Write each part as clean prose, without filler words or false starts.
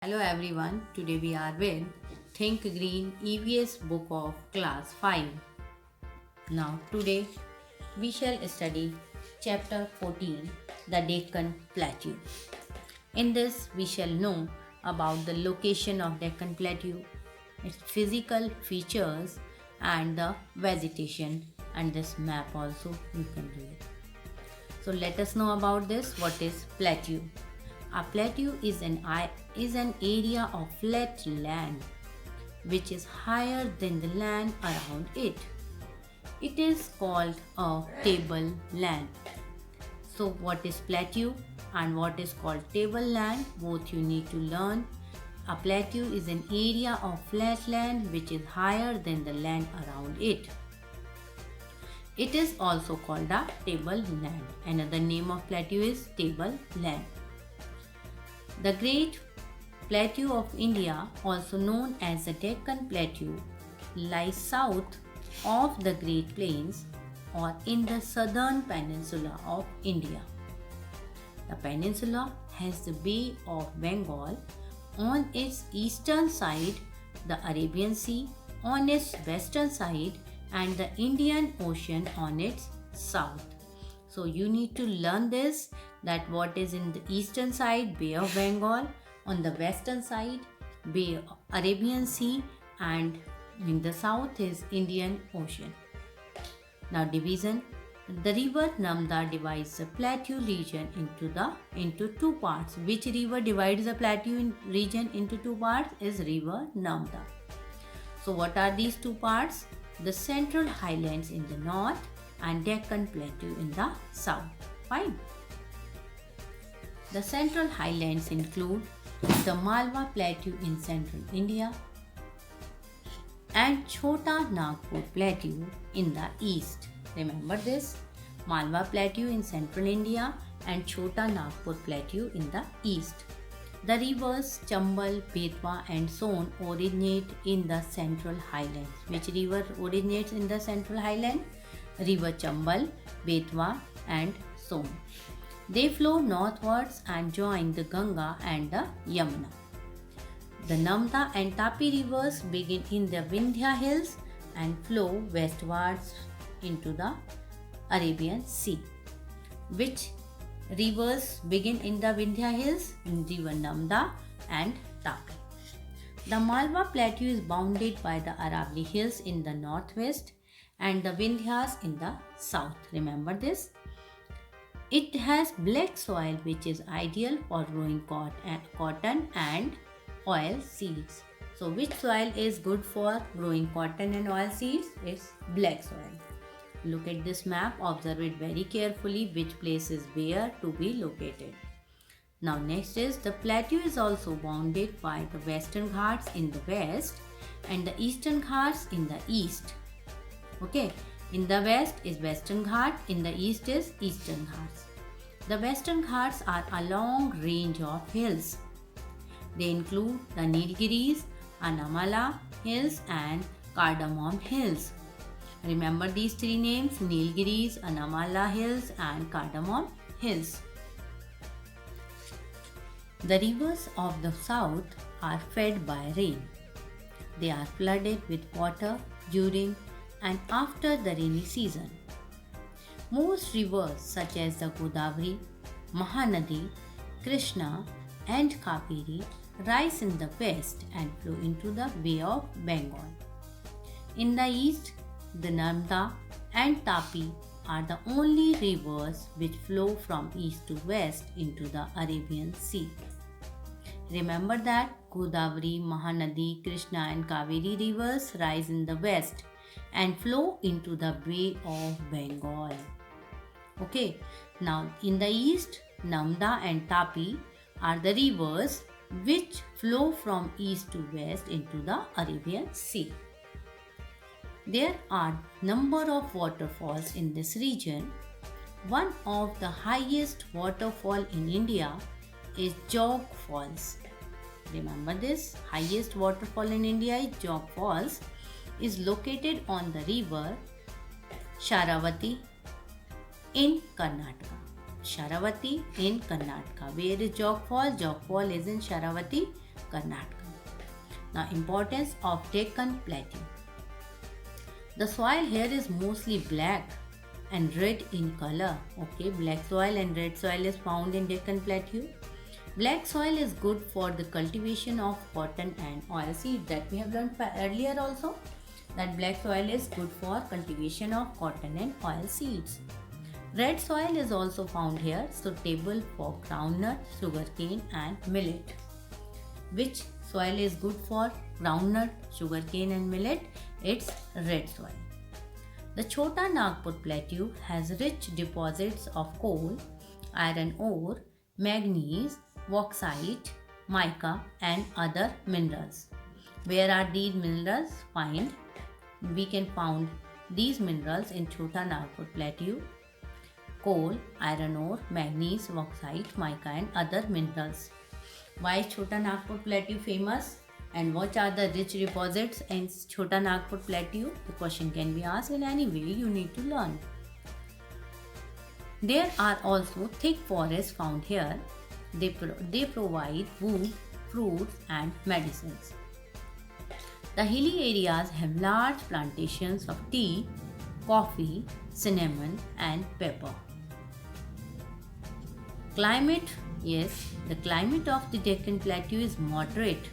Hello everyone, today we are with Think Green EVS book of class 5. Now today we shall study chapter 14, the Deccan Plateau. In this we shall know about the location of Deccan Plateau, its physical features and the vegetation, and this map also you can read. So let us know about this. What is plateau? A plateau is an area of flat land which is higher than the land around it. It is called a tableland. So what is plateau and what is called tableland? Both you need to learn. A plateau is an area of flat land which is higher than the land around it. It is also called a tableland. Another name of plateau is tableland. The Great Plateau of India, also known as the Deccan Plateau, lies south of the Great Plains or in the southern peninsula of India. The peninsula has the Bay of Bengal on its eastern side, the Arabian Sea on its western side, and the Indian Ocean on its south. So you need to learn this, that what is in the eastern side, Bay of Bengal, on the western side Bay Arabian Sea, and in the south is Indian Ocean. Now division. The river Namda divides the plateau region into two parts. Which river divides the plateau region into two parts is river Namda. So what are these two parts? The Central Highlands in the north and Deccan Plateau in the south. Fine. The Central Highlands include the Malwa Plateau in central India and Chota Nagpur Plateau in the east. Remember this, Malwa Plateau in central India and Chota Nagpur Plateau in the east. The rivers Chambal, Betwa and Son originate in the Central Highlands. Which river originates in the Central Highland? River Chambal, Betwa and Son. They flow northwards and join the Ganga and the Yamuna. The Namda and Tapi rivers begin in the Vindhya hills and flow westwards into the Arabian Sea. Which rivers begin in the Vindhya hills? River Namda and Tapi. The Malwa Plateau is bounded by the Aravalli hills in the northwest and the Vindhyas in the south. Remember this. It has black soil which is ideal for growing cotton and oil seeds. So which soil is good for growing cotton and oil seeds? It's black soil. Look at this map, observe it very carefully which place is where to be located. Now next is the plateau is also bounded by the Western Ghats in the west and the Eastern Ghats in the east. Okay, in the west is Western Ghat, in the east is Eastern Ghats. The Western Ghats are a long range of hills. They include the Nilgiris, Anamala Hills and Cardamom Hills. Remember these three names, Nilgiris, Anamala Hills and Cardamom Hills. The rivers of the south are fed by rain. They are flooded with water during and after the rainy season. Most rivers such as the Godavari, Mahanadi, Krishna and Kaveri rise in the west and flow into the Bay of Bengal. In the east, the Narmada and Tapi are the only rivers which flow from east to west into the Arabian Sea. Remember that Godavari, Mahanadi, Krishna and Kaveri rivers rise in the west and flow into the Bay of Bengal. Okay, now in the east, Namda and Tapi are the rivers which flow from east to west into the Arabian Sea. There are number of waterfalls in this region. One of the highest waterfall in India is Jog Falls. Remember this, highest waterfall in India is Jog Falls, is located on the river Sharavati in Karnataka. Sharavati in Karnataka. Where is Jog Fall? Jog Fall is in Sharavati Karnataka. Now, importance of Deccan Plateau. The soil here is mostly black and red in color. Okay, black soil and red soil is found in Deccan Plateau. Black soil is good for the cultivation of cotton and oilseed, that we have learned earlier also, that black soil is good for cultivation of cotton and oil seeds. Red soil is also found here, suitable for groundnut, sugarcane and millet. Which soil is good for groundnut, sugarcane and millet? It's red soil. The Chota Nagpur Plateau has rich deposits of coal, iron ore, manganese, bauxite, mica and other minerals. Where are these minerals found? We can find these minerals in Chota Nagpur Plateau. Coal, iron ore, manganese, bauxite, mica and other minerals. Why is Chota Nagpur Plateau famous? And what are the rich deposits in Chota Nagpur Plateau? The question can be asked in any way, you need to learn. There are also thick forests found here. They provide wood, fruits and medicines. The hilly areas have large plantations of tea, coffee, cinnamon and pepper. Climate, yes, the climate of the Deccan Plateau is moderate.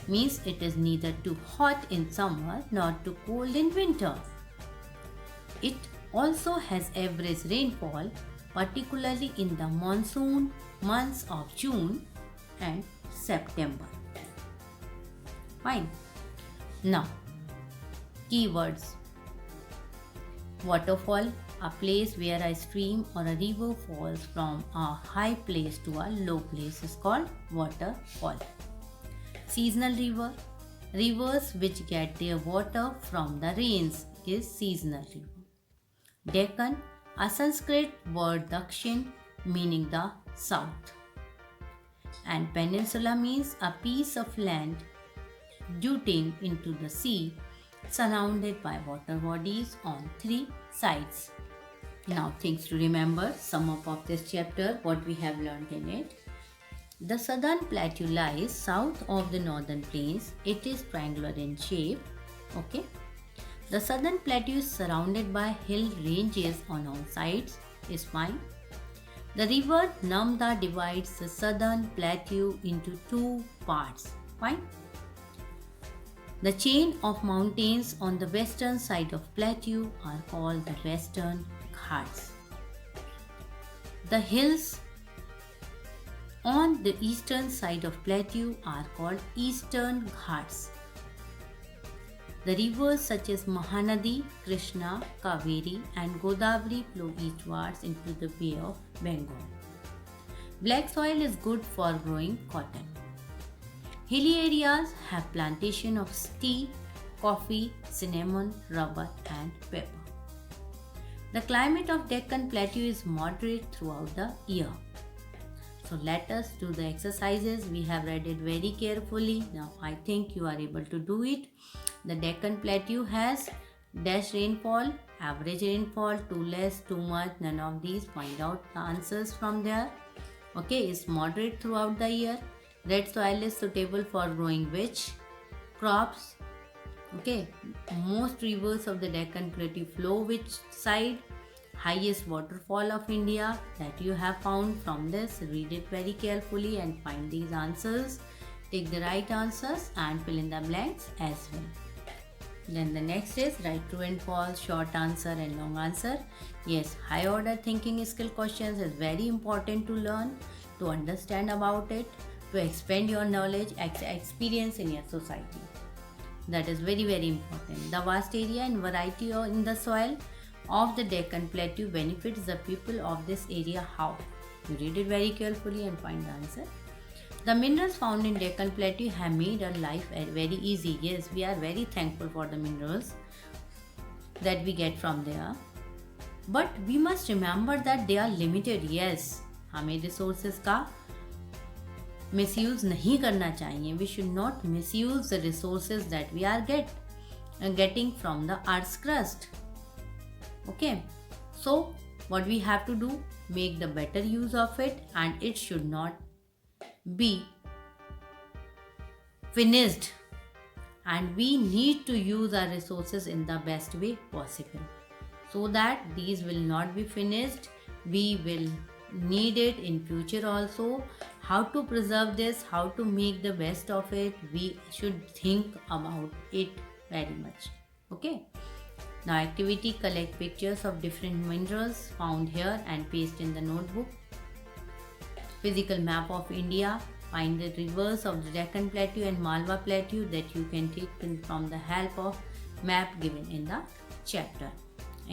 Means it is neither too hot in summer nor too cold in winter. It also has average rainfall, particularly in the monsoon months of June and September. Fine. Now, keywords. Waterfall, a place where a stream or a river falls from a high place to a low place, is called waterfall. Seasonal river, rivers which get their water from the rains, is seasonal river. Deccan, a Sanskrit word Dakshin meaning the south. And peninsula means a piece of land jutting into the sea, surrounded by water bodies on three sides. Now, things to remember, sum up of this chapter, what we have learned in it. The southern plateau lies south of the northern plains. It is triangular in shape. Okay. The southern plateau is surrounded by hill ranges on all sides. Is fine. The river Namda divides the southern plateau into two parts. Fine. The chain of mountains on the western side of plateau are called the Western Ghats. The hills on the eastern side of plateau are called Eastern Ghats. The rivers such as Mahanadi, Krishna, Kaveri and Godavari flow eastwards into the Bay of Bengal. Black soil is good for growing cotton. Hilly areas have plantation of tea, coffee, cinnamon, rubber and pepper. The climate of Deccan Plateau is moderate throughout the year. So let us do the exercises. We have read it very carefully. Now I think you are able to do it. The Deccan Plateau has dash rainfall, average rainfall, too less, too much, none of these. Find out the answers from there. Okay, it's moderate throughout the year. Red soil is suitable for growing which crops? Okay, most rivers of the Deccan Plateau flow which side? Highest waterfall of India, that you have found from this. Read it very carefully and find these answers. Take the right answers and fill in the blanks as well. Then the next is write true and false, short answer and long answer. Yes, high order thinking skill questions is very important to learn, to understand about it, to expand your knowledge, experience in your society. That is very, very important. The vast area and variety in the soil of the Deccan Plateau benefits the people of this area. How? You read it very carefully and find the answer. The minerals found in Deccan Plateau have made our life very easy. Yes, we are very thankful for the minerals that we get from there. But we must remember that they are limited. Yes, हमें resources का misuse नहीं करना चाहिए. We should not misuse the resources that we are getting from the earth's crust. Okay, so what we have to do, make the better use of it, and it should not be finished, and we need to use our resources in the best way possible so that these will not be finished. We will need it in future also. How to preserve this, how to make the best of it, we should think about it very much. Okay, now activity: collect pictures of different minerals found here and paste in the notebook. Physical map of India: find the rivers of the Deccan Plateau and Malwa Plateau that you can take from the help of map given in the chapter.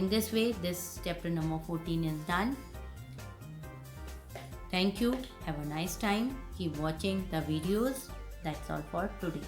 In this way, this chapter number 14 is done. Thank you. Have a nice time. Keep watching the videos. That's all for today.